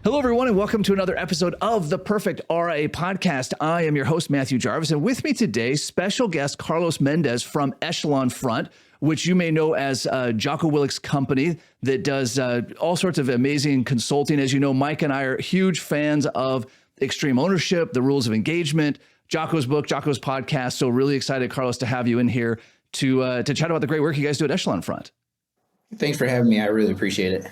Hello, everyone, and welcome to another episode of the Perfect RIA podcast. I am your host, Matthew Jarvis, and with me today, special guest Carlos Mendez from Echelon Front, which you may know as Jocko Willink's company that does all sorts of amazing consulting. As you know, Mike and I are huge fans of extreme ownership, the rules of engagement, Jocko's book, Jocko's podcast. So really excited, Carlos, to have you in here to chat about the great work you guys do at Echelon Front. Thanks for having me. I really appreciate it.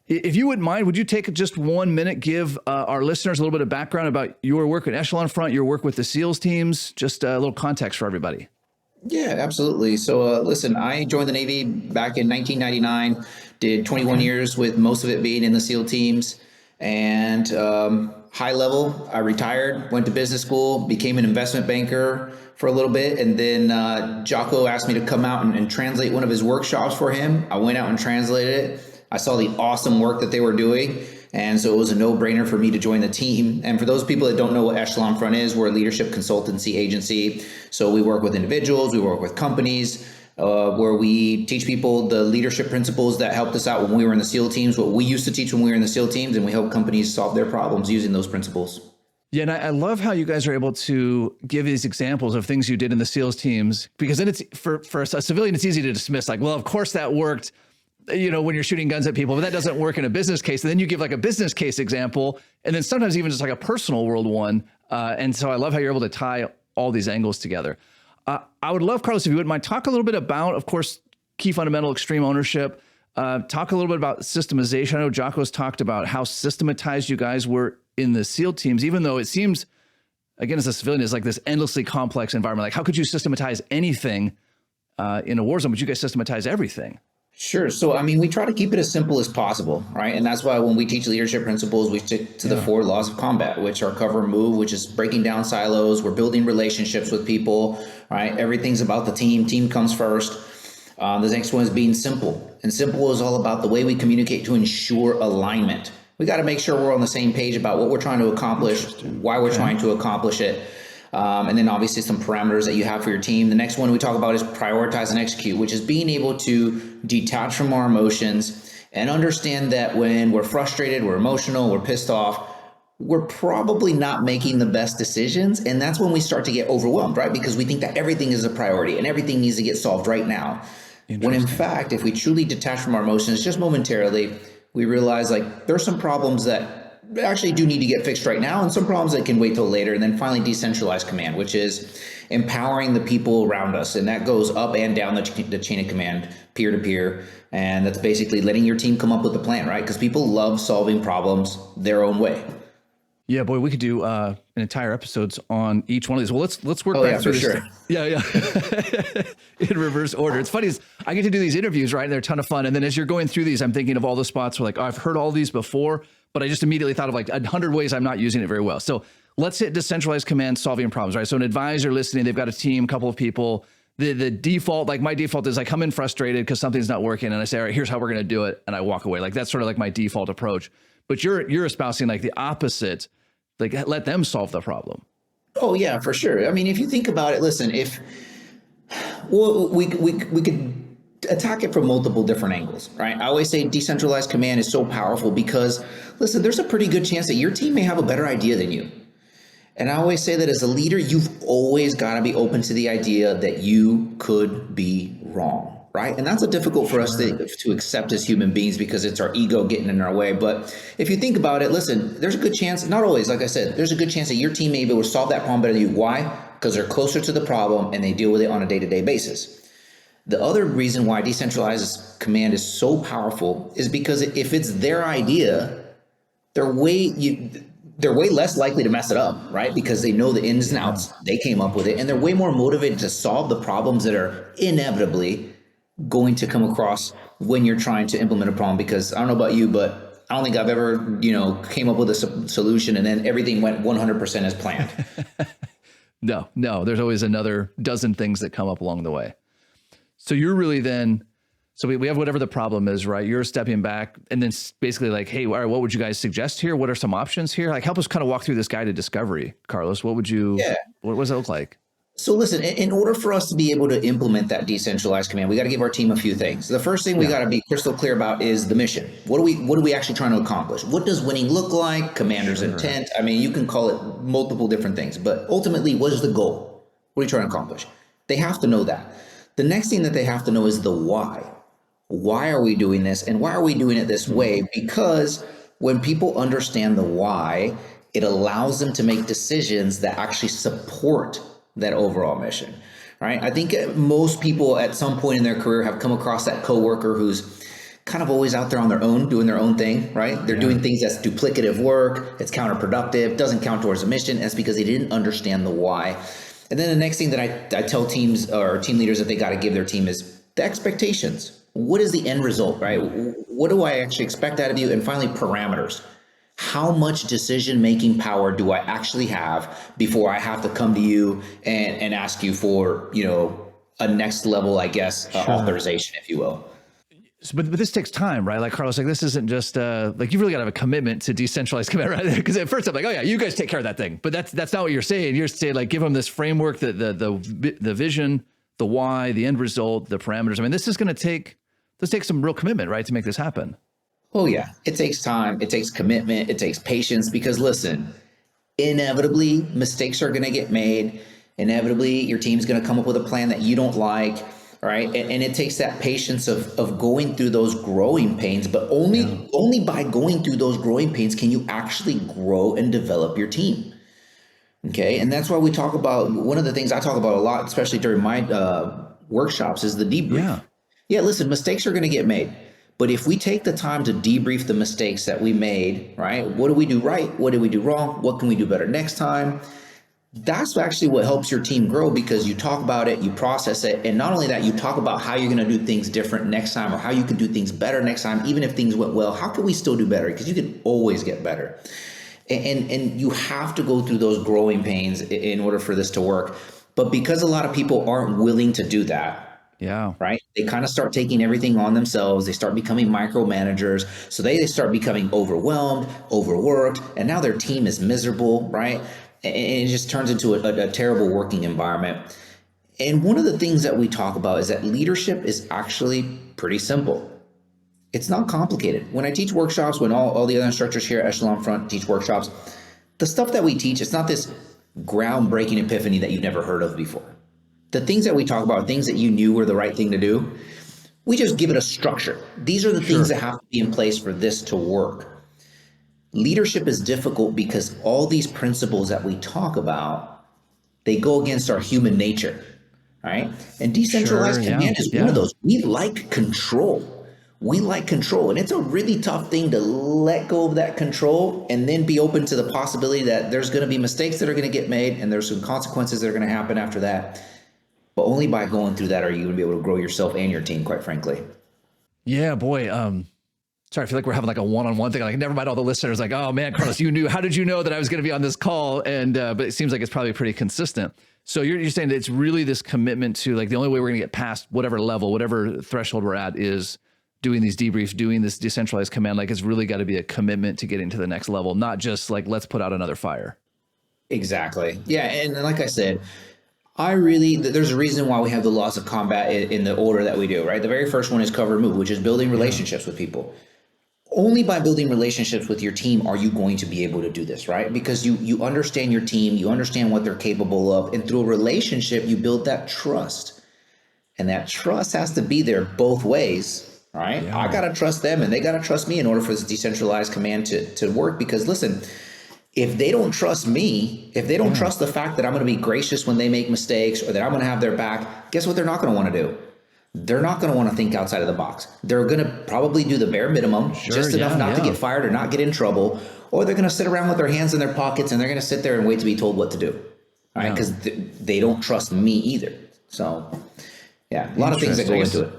If you wouldn't mind, would you take just 1 minute, give our listeners a little bit of background about your work at Echelon Front, your work with the SEALs teams, just a little context for everybody? Yeah, absolutely. So listen, I joined the Navy back in 1999, did 21 years with most of it being in the SEAL teams. And high level, I retired, went to business school, became an investment banker for a little bit. And then Jocko asked me to come out and translate one of his workshops for him. I went out and translated it. I saw the awesome work that they were doing. And so it was a no-brainer for me to join the team. And for those people that don't know what Echelon Front is, we're a leadership consultancy agency. So we work with individuals, we work with companies, where we teach people the leadership principles that helped us out when we were in the SEAL teams, what we used to teach when we were in the SEAL teams, and we help companies solve their problems using those principles. Yeah, and I love how you guys are able to give these examples of things you did in the SEALs teams, because then it's for a civilian, it's easy to dismiss, like, well, of course that worked, you know, when you're shooting guns at people, but that doesn't work in a business case. And then you give like a business case example, and then sometimes even just like a personal world one. And so I love how you're able to tie all these angles together. I would love, Carlos, if you wouldn't mind, talk a little bit about, of course, key fundamental extreme ownership. Talk a little bit about systemization. I know Jocko's talked about how systematized you guys were in the SEAL teams, even though it seems, again, as a civilian, it's like this endlessly complex environment. Like, how could you systematize anything in a war zone, but you guys systematize everything? Sure. So, I mean, we try to keep it as simple as possible, right? And that's why when we teach leadership principles, we stick to the 4 laws of combat, which are cover and move, which is breaking down silos. We're building relationships with people, right? Everything's about the team. Team comes first. The next one is being simple. And simple is all about the way we communicate to ensure alignment. We got to make sure we're on the same page about what we're trying to accomplish, why we're trying to accomplish it. And then obviously some parameters that you have for your team. The next one we talk about is prioritize and execute, which is being able to detach from our emotions and understand that when we're frustrated, we're emotional, we're pissed off, we're probably not making the best decisions. And that's when we start to get overwhelmed, right? Because we think that everything is a priority and everything needs to get solved right now. When in fact, if we truly detach from our emotions just momentarily, we realize like there's some problems that actually do need to get fixed right now, and some problems that can wait till later. And then finally, decentralized command, which is empowering the people around us. And that goes up and down the chain of command, peer to peer. And that's basically letting your team come up with a plan, right? Because people love solving problems their own way. Yeah, boy, we could do an entire episodes on each one of these. Well, let's work back through this. Sure. Yeah. In reverse order. It's funny, I get to do these interviews, right? And they're a ton of fun. And then as you're going through these, I'm thinking of all the spots where like, oh, I've heard all these before, but I just immediately thought of like 100 ways I'm not using it very well. So let's hit decentralized command solving problems, right? So an advisor listening, they've got a team, a couple of people. The default, like my default is I come in frustrated because something's not working, and I say, all right, here's how we're going to do it, and I walk away. Like that's sort of like my default approach. But you're espousing like the opposite, like let them solve the problem. Oh yeah, for sure. I mean, if you think about it, listen, we could attack it from multiple different angles, right? I always say decentralized command is so powerful because, listen, there's a pretty good chance that your team may have a better idea than you. And I always say that as a leader, you've always got to be open to the idea that you could be wrong, right? And that's difficult for us to accept as human beings because it's our ego getting in our way. But if you think about it, listen, there's a good chance, not always, like I said, there's a good chance that your team may be able to solve that problem better than you. Why? Because they're closer to the problem and they deal with it on a day-to-day basis. The other reason why decentralized command is so powerful is because if it's their idea, they're way less likely to mess it up, right? Because they know the ins and outs, they came up with it, and they're way more motivated to solve the problems that are inevitably going to come across when you're trying to implement a problem. Because I don't know about you, but I don't think I've ever, came up with a solution and then everything went 100% as planned. No, there's always another dozen things that come up along the way. So you're really then, so we have whatever the problem is, right? You're stepping back and then basically like, hey, all right, what would you guys suggest here? What are some options here? Like help us kind of walk through this guided discovery, Carlos. What does it look like? So listen, in order for us to be able to implement that decentralized command, we got to give our team a few things. The first thing we got to be crystal clear about is the mission. What are we actually trying to accomplish? What does winning look like? Commander's intent. I mean, you can call it multiple different things, but ultimately, what is the goal? What are you trying to accomplish? They have to know that. The next thing that they have to know is the why. Why are we doing this? And why are we doing it this way? Because when people understand the why, it allows them to make decisions that actually support that overall mission, right? I think most people at some point in their career have come across that coworker who's kind of always out there on their own, doing their own thing, right? They're doing things that's duplicative work, it's counterproductive, doesn't count towards the mission. That's because they didn't understand the why. And then the next thing that I tell teams or team leaders that they got to give their team is the expectations. What is the end result, right? What do I actually expect out of you? And finally, parameters. How much decision-making power do I actually have before I have to come to you and ask you for, a next level, I guess, authorization, if you will. But this takes time, right? Like Carlos, like this isn't just like you really got to have a commitment to decentralized command, right? Because at first I'm like, oh yeah, you guys take care of that thing, but that's not what you're saying. You're saying like give them this framework, the vision, the why, the end result, the parameters. I mean, this takes some real commitment, right, to make this happen. Oh yeah, it takes time, it takes commitment, it takes patience. Because listen, inevitably mistakes are going to get made. Inevitably, your team's going to come up with a plan that you don't like. Right. And it takes that patience of going through those growing pains, but only by going through those growing pains can you actually grow and develop your team. Okay. And that's why we talk about, one of the things I talk about a lot, especially during my workshops, is the debrief. Yeah. Listen, mistakes are going to get made. But if we take the time to debrief the mistakes that we made, right? What do we do right? What did we do wrong? What can we do better next time? That's actually what helps your team grow, because you talk about it, you process it, and not only that, you talk about how you're going to do things different next time, or how you could do things better next time. Even if things went well, how can we still do better? Because you can always get better. And you have to go through those growing pains in order for this to work. But because a lot of people aren't willing to do that, right? They kind of start taking everything on themselves. They start becoming micromanagers. So they start becoming overwhelmed, overworked, and now their team is miserable, right? And it just turns into a terrible working environment. And one of the things that we talk about is that leadership is actually pretty simple. It's not complicated. When I teach workshops, when all the other instructors here at Echelon Front teach workshops, the stuff that we teach, it's not this groundbreaking epiphany that you've never heard of before. The things that we talk about, things that you knew were the right thing to do, we just give it a structure. These are the things that have to be in place for this to work. Leadership is difficult because all these principles that we talk about, they go against our human nature, right? And decentralized command is one of those. We like control. We like control. And it's a really tough thing to let go of that control and then be open to the possibility that there's going to be mistakes that are going to get made and there's some consequences that are going to happen after that. But only by going through that are you going to be able to grow yourself and your team, quite frankly. Yeah, boy. Sorry, I feel like we're having like a one-on-one thing. Like, never mind all the listeners. Like, oh man, Carlos, you knew. How did you know that I was going to be on this call? And but it seems like it's probably pretty consistent. So you're saying that it's really this commitment to like the only way we're going to get past whatever level, whatever threshold we're at, is doing these debriefs, doing this decentralized command. Like, it's really got to be a commitment to getting to the next level, not just like let's put out another fire. Exactly. Yeah, and like I said, there's a reason why we have the laws of combat in the order that we do, right? The very first one is cover and move, which is building relationships with people. Only by building relationships with your team are you going to be able to do this, right? Because you understand your team, you understand what they're capable of, and through a relationship, you build that trust. And that trust has to be there both ways, right? Yeah. I got to trust them and they got to trust me in order for this decentralized command to work. Because listen, if they don't trust me, if they don't trust the fact that I'm going to be gracious when they make mistakes or that I'm going to have their back, guess what they're not going to want to do? They're not going to want to think outside of the box. They're going to probably do the bare minimum, just enough not to get fired or not get in trouble, or they're going to sit around with their hands in their pockets and they're going to sit there and wait to be told what to do, right? Because they don't trust me either. So, yeah, a lot of things that go into it.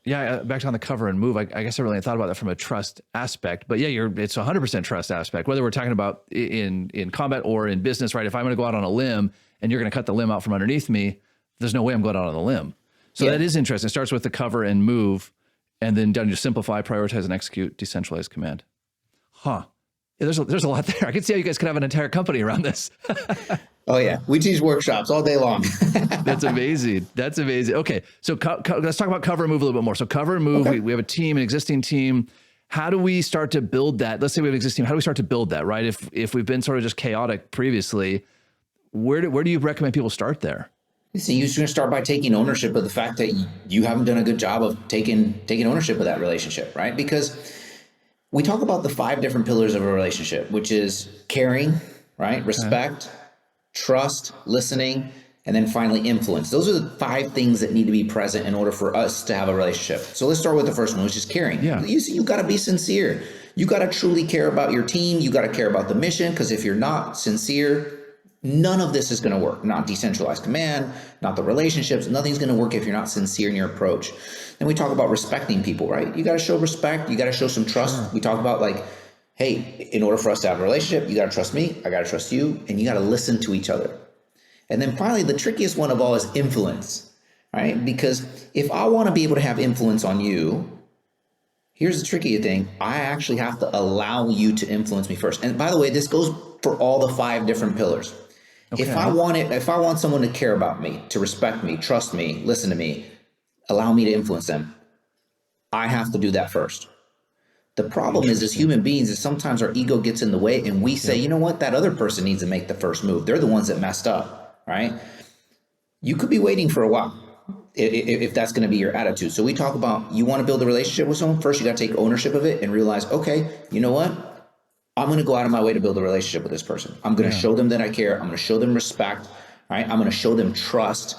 Yeah, back on the cover and move. I guess I really thought about that from a trust aspect, but yeah, it's 100% trust aspect. Whether we're talking about in combat or in business, right? If I'm going to go out on a limb and you're going to cut the limb out from underneath me, there's no way I'm going out on the limb. So that is interesting. It starts with the cover and move, and then down to simplify, prioritize, and execute decentralized command. Yeah, there's a lot there. I can see how you guys could have an entire company around this. Oh yeah, we teach workshops all day long. That's amazing. That's amazing. Okay, so let's talk about cover and move a little bit more. So cover and move, Okay. we have a team, an existing team. How do we start to build that? Let's say we have an existing team. How do we start to build that, right? If we've been sort of just chaotic previously, where do you recommend people start there? So you're going to start by taking ownership of the fact that you haven't done a good job of taking ownership of that relationship, right? Because we talk about the 5 different pillars of a relationship, which is caring, right? Respect, trust, listening, and then finally influence. Those are the 5 things that need to be present in order for us to have a relationship. So let's start with the first one, which is caring. Yeah. You got to be sincere. You got to truly care about your team. You got to care about the mission, because if you're not sincere, none of this is going to work. Not decentralized command, not the relationships. Nothing's going to work if you're not sincere in your approach. Then we talk about respecting people, right? You got to show respect. You got to show some trust. Sure. We talk about like, hey, in order for us to have a relationship, you got to trust me. I got to trust you. And you got to listen to each other. And then finally, the trickiest one of all is influence, right? Because if I want to be able to have influence on you, here's the tricky thing. I actually have to allow you to influence me first. And by the way, this goes for all the 5 different pillars. Okay. If I want someone to care about me, to respect me, trust me, listen to me, allow me to influence them, I have to do that first. The problem is, as human beings, is sometimes our ego gets in the way and we say, you know what, that other person needs to make the first move. They're the ones that messed up, right? You could be waiting for a while if that's going to be your attitude. So we talk about, you want to build a relationship with someone, first you got to take ownership of it and realize, okay, you know what? I'm going to go out of my way to build a relationship with this person. I'm going to show them that I care. I'm going to show them respect, right? I'm going to show them trust.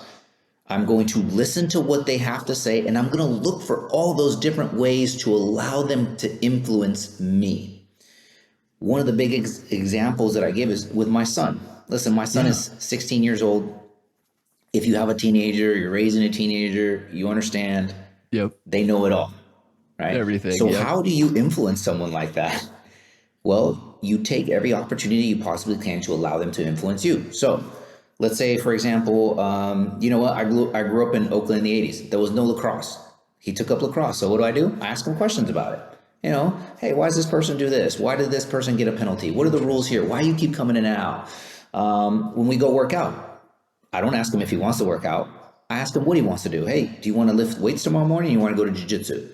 I'm going to listen to what they have to say, and I'm going to look for all those different ways to allow them to influence me. One of the big examples that I give is with my son. Listen, my son is 16 years old. If you have a teenager, you're raising a teenager, you understand, they know it all, right? Everything. So how do you influence someone like that? Well, you take every opportunity you possibly can to allow them to influence you. So let's say, for example, you know what? I grew up in Oakland in the 80s. There was no lacrosse. He took up lacrosse. So what do? I ask him questions about it. You know, hey, why does this person do this? Why did this person get a penalty? What are the rules here? Why do you keep coming in and out? When we go work out, I don't ask him if he wants to work out. I ask him what he wants to do. Hey, do you want to lift weights tomorrow morning? Or you want to go to jiu-jitsu?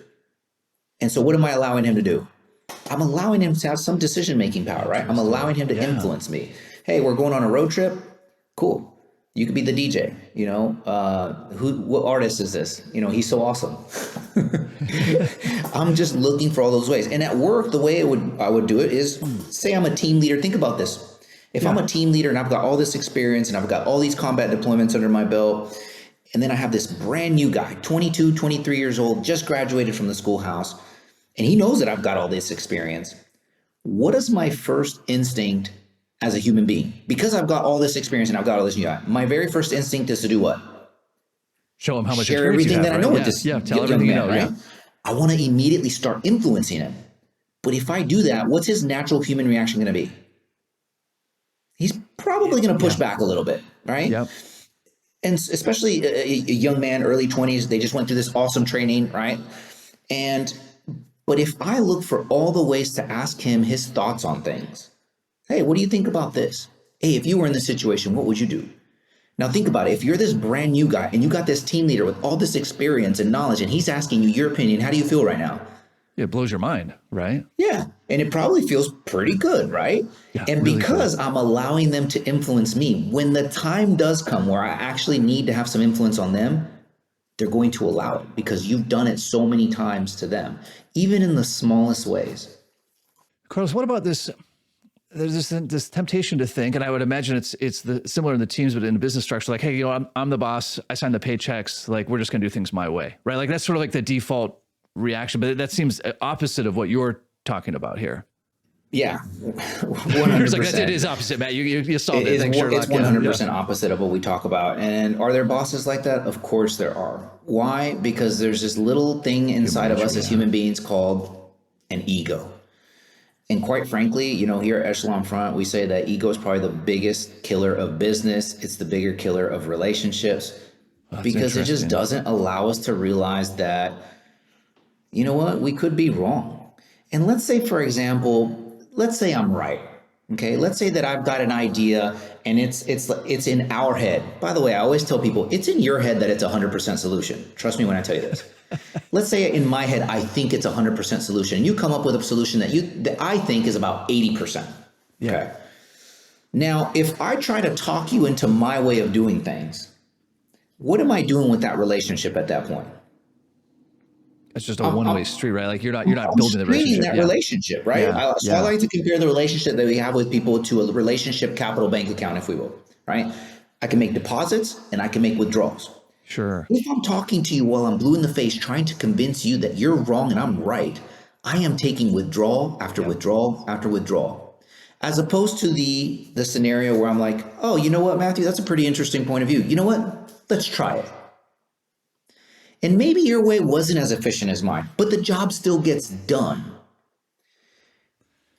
And so what am I allowing him to do? I'm allowing him to have some decision-making power, right? I'm allowing him to influence me. Hey, we're going on a road trip. Cool. You could be the DJ, you know, what artist is this? You know, he's so awesome. I'm just looking for all those ways. And at work, the way I would do it is, say I'm a team leader. Think about this. If I'm a team leader and I've got all this experience and I've got all these combat deployments under my belt, and then I have this brand new guy, 22, 23 years old, just graduated from the schoolhouse, and he knows that I've got all this experience. What is my first instinct as a human being? Because I've got all this experience and I've got all this new guy, my very first instinct is to do what? Show him how much share everything that I know with this tell young everything man, you know, right? I want to immediately start influencing him. But if I do that, what's his natural human reaction going to be? He's probably going to push back a little bit, right? Yep. And especially a young man, early 20s, they just went through this awesome training, right? But if I look for all the ways to ask him his thoughts on things, hey, what do you think about this? Hey, if you were in this situation, what would you do? Now think about it. If you're this brand new guy and you got this team leader with all this experience and knowledge, and he's asking you your opinion, how do you feel right now? It blows your mind, right? Yeah. And it probably feels pretty good, right? Yeah, and really because good. I'm allowing them to influence me, when the time does come where I actually need to have some influence on them, they're going to allow it because you've done it so many times to them, even in the smallest ways. Carlos, what about this? There's this temptation to think, and I would imagine it's similar in the teams, but in the business structure, like, hey, you know, I'm the boss. I sign the paychecks. Like, we're just going to do things my way, right? Like that's sort of like the default reaction, but that seems opposite of what you're talking about here. Yeah, 100%. Like it is opposite, Matt. You saw that. It's 100% opposite of what we talk about. And are there bosses like that? Of course there are. Why? Because there's this little thing inside of us as human beings called an ego. And quite frankly, you know, here at Echelon Front, we say that ego is probably the biggest killer of business. It's the bigger killer of relationships because it just doesn't allow us to realize that, you know what, we could be wrong. And let's say, for example, let's say I'm right. Okay, let's say that I've got an idea and it's in our head. By the way, I always tell people it's in your head that it's 100% solution. Trust me when I tell you this. Let's say in my head I think it's 100% solution, and you come up with a solution that I think is about 80%. Yeah. Okay. Now, if I try to talk you into my way of doing things, what am I doing with that relationship at that point? It's just a one-way street, right? Like you're not I'm building the screening relationship. that Yeah. relationship, right? Yeah. So I like to compare the relationship that we have with people to a relationship capital bank account, if we will, right? I can make deposits and I can make withdrawals. Sure. If I'm talking to you while I'm blue in the face, trying to convince you that you're wrong and I'm right, I am taking withdrawal after withdrawal after withdrawal. As opposed to the scenario where I'm like, oh, you know what, Matthew, that's a pretty interesting point of view. You know what? Let's try it. And maybe your way wasn't as efficient as mine, but the job still gets done.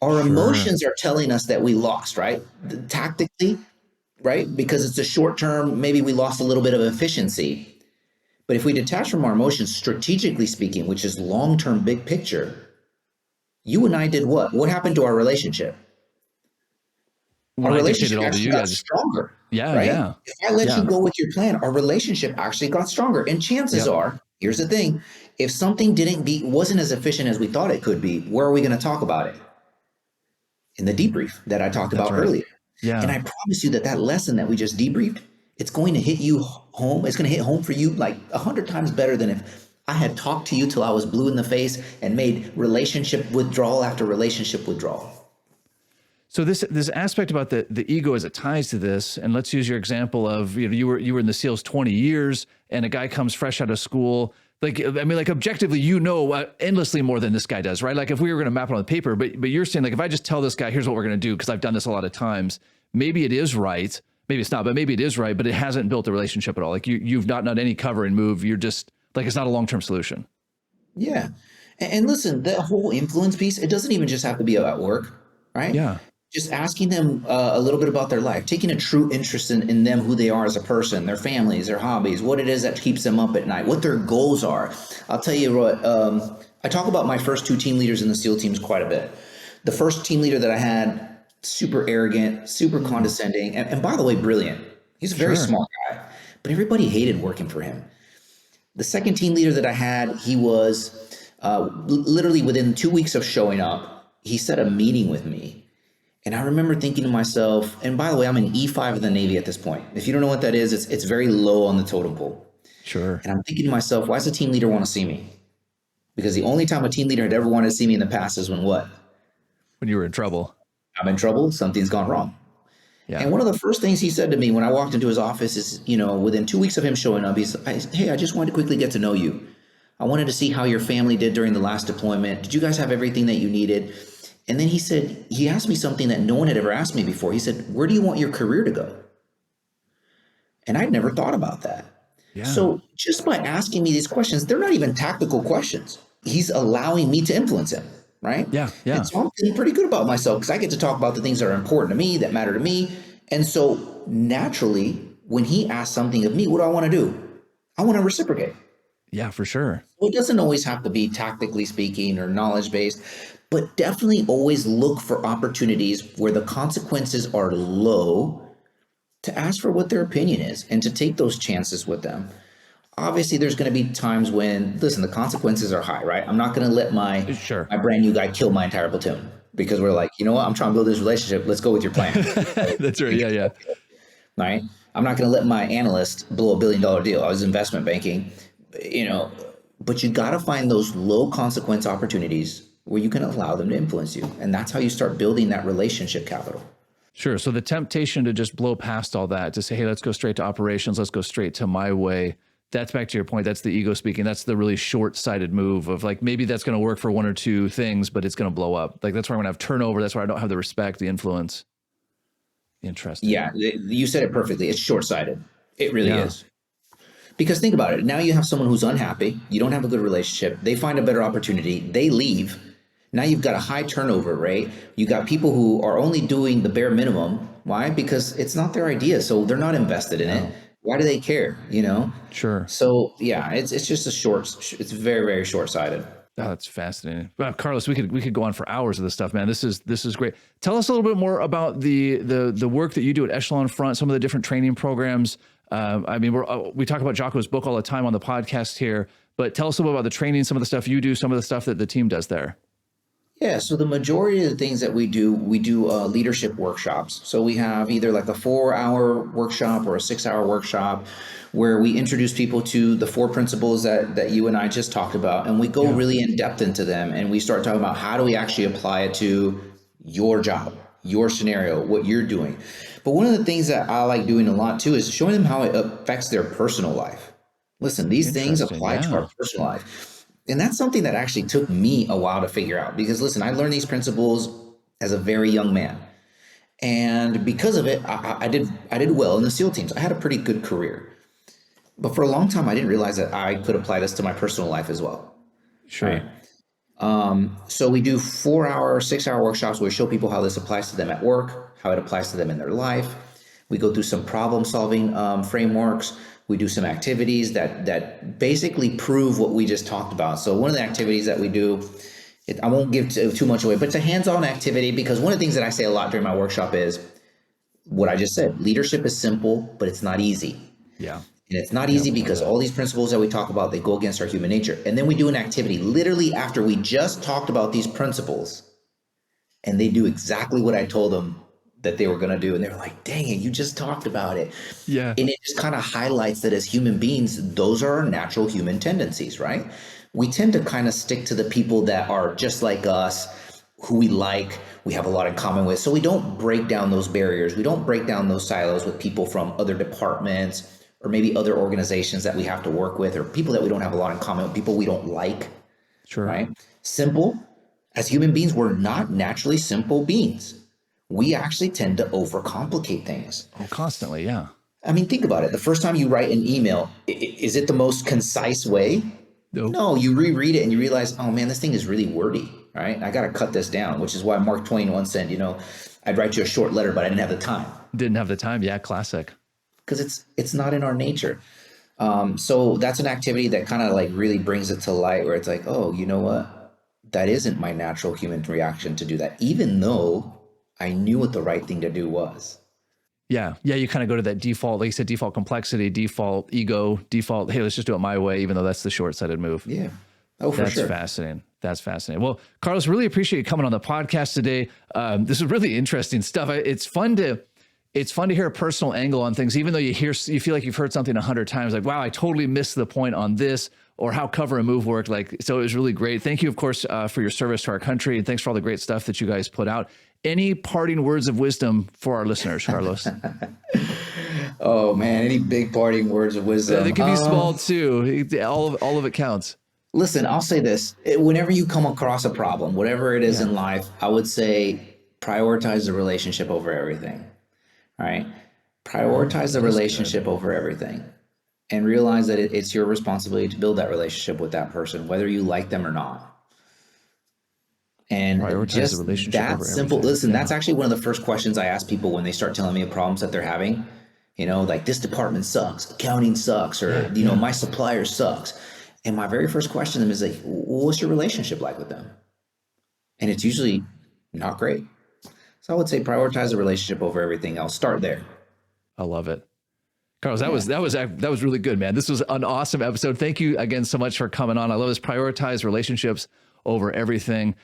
Our emotions are telling us that we lost, right? Tactically, right? Because it's a short term, maybe we lost a little bit of efficiency. But if we detach from our emotions, strategically speaking, which is long term, big picture, you and I did what? What happened to our relationship? When Our I dictated relationship all to actually you got guys, stronger, yeah, right? yeah, If I let you yeah. go with your plan, our relationship actually got stronger. And chances Yep. are, here's the thing, if something wasn't as efficient as we thought it could be, where are we going to talk about it? In the debrief that I talked That's about right. earlier. And Yeah. I promise you that lesson that we just debriefed, it's going to hit you home. It's going to hit home for you like 100 times better than if I had talked to you till I was blue in the face and made relationship withdrawal after relationship withdrawal. So this aspect about the ego as it ties to this, and let's use your example of, you know, you were in the SEALs 20 years, and a guy comes fresh out of school. Like, I mean, like objectively, you know, endlessly more than this guy does, right? Like if we were going to map it on the paper, but you're saying like if I just tell this guy, here's what we're going to do, because I've done this a lot of times. Maybe it is right, maybe it's not, but maybe it is right, but it hasn't built a relationship at all. Like you've not done any cover and move. You're just like it's not a long-term solution. Yeah. And listen, the whole influence piece, it doesn't even just have to be about work, right? Yeah. Just asking them a little bit about their life, taking a true interest in them, who they are as a person, their families, their hobbies, what it is that keeps them up at night, what their goals are. I'll tell you what, I talk about my first two team leaders in the SEAL teams quite a bit. The first team leader that I had, super arrogant, super condescending, and by the way, brilliant. He's a very Sure. smart guy, but everybody hated working for him. The second team leader that I had, he was literally within 2 weeks of showing up, he set a meeting with me. And I remember thinking to myself, and by the way, I'm an E5 of the Navy at this point. If you don't know what that is, it's very low on the totem pole. Sure. And I'm thinking to myself, why does a team leader want to see me? Because the only time a team leader had ever wanted to see me in the past is when what? When you were in trouble. I'm in trouble, something's gone wrong. Yeah. And one of the first things he said to me when I walked into his office is, you know, within 2 weeks of him showing up, hey, I just wanted to quickly get to know you. I wanted to see how your family did during the last deployment. Did you guys have everything that you needed? And then he asked me something that no one had ever asked me before. He said, where do you want your career to go? And I'd never thought about that. Yeah. So just by asking me these questions, they're not even tactical questions. He's allowing me to influence him, right? Yeah. Yeah. And so I'm feeling pretty good about myself because I get to talk about the things that are important to me, that matter to me. And so naturally, when he asks something of me, what do I want to do? I want to reciprocate. Yeah, for sure. Well, it doesn't always have to be tactically speaking or knowledge based, but definitely always look for opportunities where the consequences are low to ask for what their opinion is and to take those chances with them. Obviously, there's going to be times when, listen, the consequences are high, right? I'm not going to let my Sure. brand new guy kill my entire platoon because we're like, you know what? I'm trying to build this relationship. Let's go with your plan. That's right. Yeah. Yeah. Right? I'm not going to let my analyst blow $1 billion deal. I was investment banking, you know, but you got to find those low consequence opportunities where you can allow them to influence you. And that's how you start building that relationship capital. Sure. So the temptation to just blow past all that, to say, hey, let's go straight to operations. Let's go straight to my way. That's back to your point. That's the ego speaking. That's the really short-sighted move of like, maybe that's going to work for one or two things, but it's going to blow up. Like that's where I'm going to have turnover. That's where I don't have the respect, the influence. Interesting. Yeah, you said it perfectly. It's short-sighted. It really Yeah. is. Because think about it. Now you have someone who's unhappy. You don't have a good relationship. They find a better opportunity. They leave. Now you've got a high turnover rate. You got people who are only doing the bare minimum. Why? Because it's not their idea. So they're not invested in it. Why do they care? You know? Sure. So yeah, it's just it's very, very short-sighted. Oh, that's fascinating. Well, Carlos, we could go on for hours of this stuff, man. This is great. Tell us a little bit more about the work that you do at Echelon Front, some of the different training programs. I mean, we talk about Jocko's book all the time on the podcast here, but tell us a little bit about the training, some of the stuff you do, some of the stuff that the team does there. Yeah, so the majority of the things that we do leadership workshops. So we have either like a 4-hour workshop or a 6-hour workshop where we introduce people to the 4 principles that you and I just talked about, and we go really in depth into them, and we start talking about how do we actually apply it to your job, your scenario, what you're doing. But one of the things that I like doing a lot too is showing them how it affects their personal life. Listen, these things apply to our personal life. And that's something that actually took me a while to figure out because, listen, I learned these principles as a very young man. And because of it, I did well in the SEAL teams. I had a pretty good career. But for a long time, I didn't realize that I could apply this to my personal life as well. Sure. Right? So we do 4-hour, 6-hour workshops where we show people how this applies to them at work, how it applies to them in their life. We go through some problem-solving frameworks. We do some activities that basically prove what we just talked about. So one of the activities that we do, I won't give too much away, but it's a hands-on activity because one of the things that I say a lot during my workshop is what I just said. Leadership is simple, but it's not easy. Yeah. And it's not easy because all these principles that we talk about, they go against our human nature. And then we do an activity literally after we just talked about these principles, and they do exactly what I told them that they were going to do. And they were like, dang it, you just talked about it. Yeah. And it just kind of highlights that as human beings, those are our natural human tendencies, right? We tend to kind of stick to the people that are just like us, who we like, we have a lot in common with. So we don't break down those barriers. We don't break down those silos with people from other departments or maybe other organizations that we have to work with, or people that we don't have a lot in common with, people we don't like. Sure. Right? Simple. As human beings, we're not naturally simple beings. We actually tend to overcomplicate things. Oh, constantly, yeah. I mean, think about it. The first time you write an email, is it the most concise way? Nope. No, you reread it and you realize, oh man, this thing is really wordy, right? I got to cut this down, which is why Mark Twain once said, I'd write you a short letter, but I didn't have the time. Didn't have the time. Yeah, classic. Because it's not in our nature. So that's an activity that kind of like really brings it to light where it's like, oh, you know what? That isn't my natural human reaction to do that, even though I knew what the right thing to do was. Yeah. Yeah. You kind of go to that default, like you said, default complexity, default ego, default, hey, let's just do it my way, even though that's the short-sighted move. Yeah. Oh, for sure. That's fascinating. That's fascinating. Well, Carlos, really appreciate you coming on the podcast today. This is really interesting stuff. It's fun to hear a personal angle on things, even though you feel like you've heard something 100 times, like, wow, I totally missed the point on this, or how cover and move work. So it was really great. Thank you, of course, for your service to our country. And thanks for all the great stuff that you guys put out. Any parting words of wisdom for our listeners, Carlos? Oh man, any big parting words of wisdom? They can be small too. All of it counts. Listen, I'll say this. Whenever you come across a problem, whatever it is in life, I would say prioritize the relationship over everything. All right? Prioritize the relationship over everything. And realize that it's your responsibility to build that relationship with that person, whether you like them or not. And prioritize the relationship over simple. everything. Listen, that's actually one of the first questions I ask people when they start telling me the problems that they're having. Like this department sucks, accounting sucks, or my supplier sucks. And my very first question to them is like, what's your relationship like with them? And it's usually not great. So I would say prioritize the relationship over everything else. Start there. I love it. Carlos, that was really good, man. This was an awesome episode. Thank you again so much for coming on. I love this. Prioritize relationships over everything.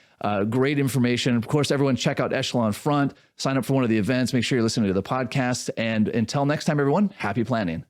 Great information. Of course, everyone check out Echelon Front, sign up for one of the events. Make sure you're listening to the podcast. And until next time, everyone, happy planning.